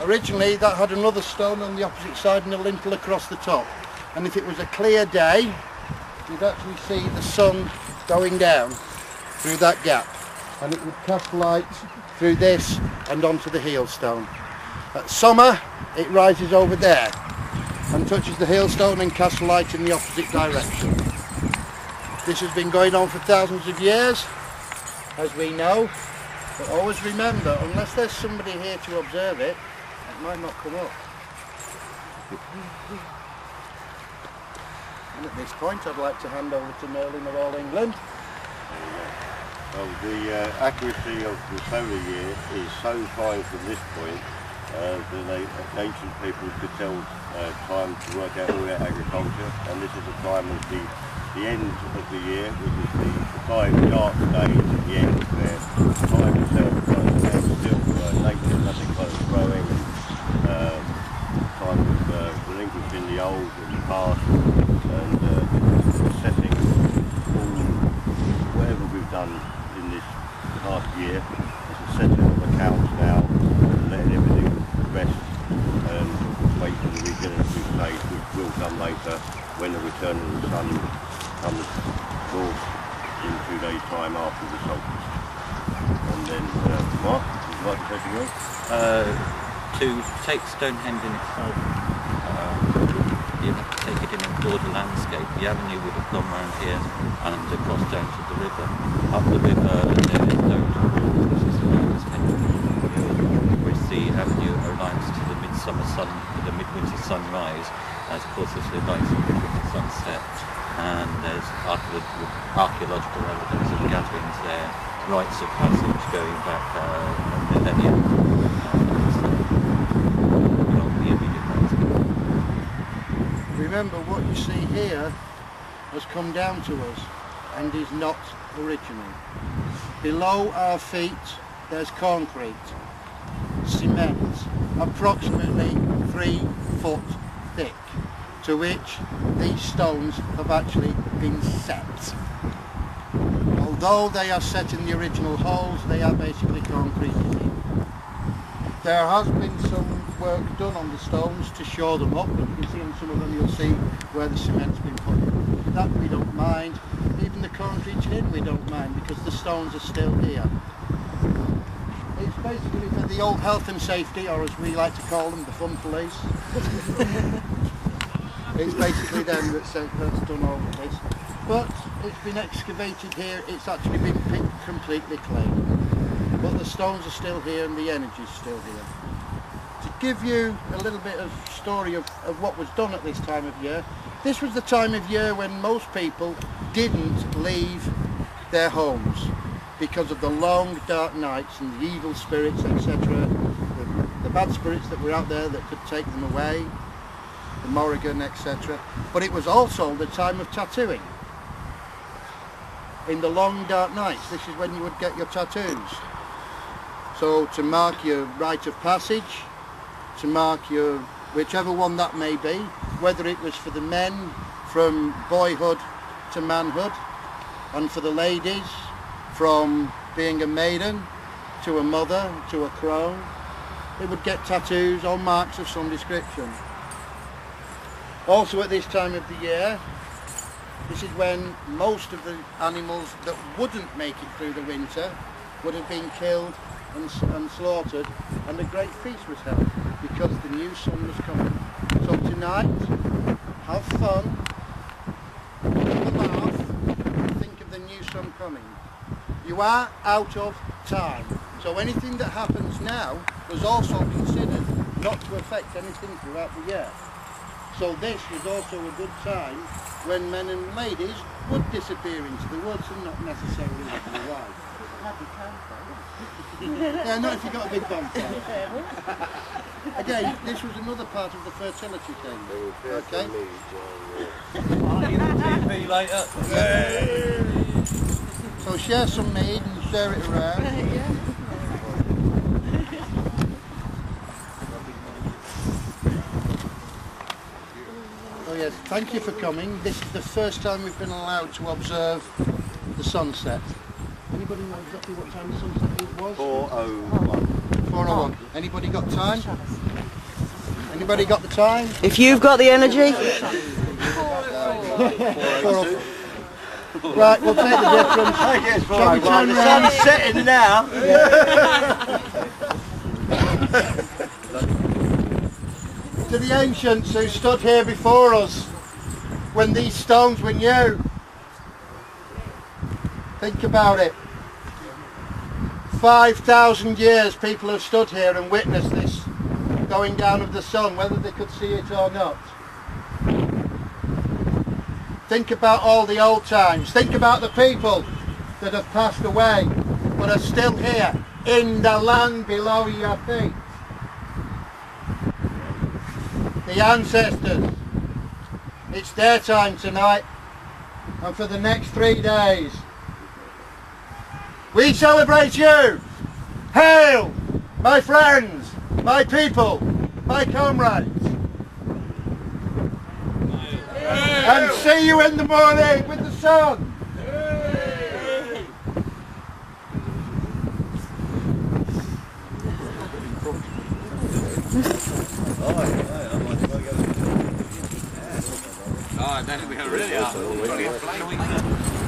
Originally that had another stone on the opposite side and a lintel across the top. And if it was a clear day, you'd actually see the sun going down through that gap. And it would cast light through this and onto the heelstone. At summer, it rises over there and touches the heelstone and casts light in the opposite direction. This has been going on for thousands of years, as we know, but always remember, unless there's somebody here to observe it, it might not come up. And at this point, I'd like to hand over to Merlin of All England. Well, the accuracy of the solar year is so fine from this point that ancient people could tell time to work out all their agriculture, and this is the time of the end of the year, which is the 5 dark days at the end where time itself still nature, nothing kind of growing, time of relinquishing the old and the past, and setting all whatever we've done in this past year. It's a setting of accounts now, letting everything rest and wait for the regenerative stage, which will come later when the return of the sun comes forth in 2 days' time after the solstice. And then, Mark, would you like to take it on? To take Stonehenge in itself, you have to take it in a broader landscape. The avenue would have gone round here and across down to the river. Up the river there is Stone Hall, which is around as which the avenue aligns to the midsummer sun, the midwinter sunrise, as of course there's the lights of the midwinter sunset, and there's archaeological evidence of gatherings there, rites of passage going back a millennium. Remember, what you see here has come down to us and is not original. Below our feet there's concrete, cement, approximately 3 foot thick, to which these stones have actually been set. Although they are set in the original holes, they are basically concrete. There has been some work done on the stones to shore them up. You can see on some of them, you'll see where the cement's been put in. That we don't mind. Even the concrete in, we don't mind, because the stones are still here. It's basically for the old health and safety, or as we like to call them, the fun police. It's basically them that's done all of this. But it's been excavated here, it's actually been picked completely clean. But the stones are still here and the energy's still here. To give you a little bit of story of what was done at this time of year, this was the time of year when most people didn't leave their homes because of the long dark nights and the evil spirits, etc. The bad spirits that were out there that could take them away, the Morrigan, etc. But it was also the time of tattooing. In the long dark nights, this is when you would get your tattoos. So to mark your rite of passage, to mark your whichever one that may be, whether it was for the men from boyhood to manhood, and for the ladies from being a maiden to a mother to a crone, they would get tattoos or marks of some description. Also at this time of the year, this is when most of the animals that wouldn't make it through the winter would have been killed and slaughtered, and a great feast was held because the new sun was coming. So tonight, have fun, have a laugh, think of the new sun coming. You are out of time, so anything that happens now was also considered not to affect anything throughout the year. So this was also a good time when men and ladies would disappear into the woods and not necessarily live in the wild. Yeah, not if you got a big bonfire. Again, this was another part of the fertility thing. Okay? TV later. So share some mead and share it around. Oh yes, thank you for coming. This is the first time we've been allowed to observe the sunset. Anybody know exactly what time the sunset was? 4:01. 4:01. Anybody got time? Anybody got the time? If you've got the energy. Right, we'll take the difference. Shall we turn The round? sun's setting now. To the ancients who stood here before us when these stones were new. Think about it. 5,000 years people have stood here and witnessed this going down of the sun, whether they could see it or not. Think about all the old times. Think about the people that have passed away but are still here in the land below your feet. The ancestors. It's their time tonight, and for the next 3 days we celebrate you. Hail, my friends, my people, my comrades. And see you in the morning with the sun. Oh, then we really are.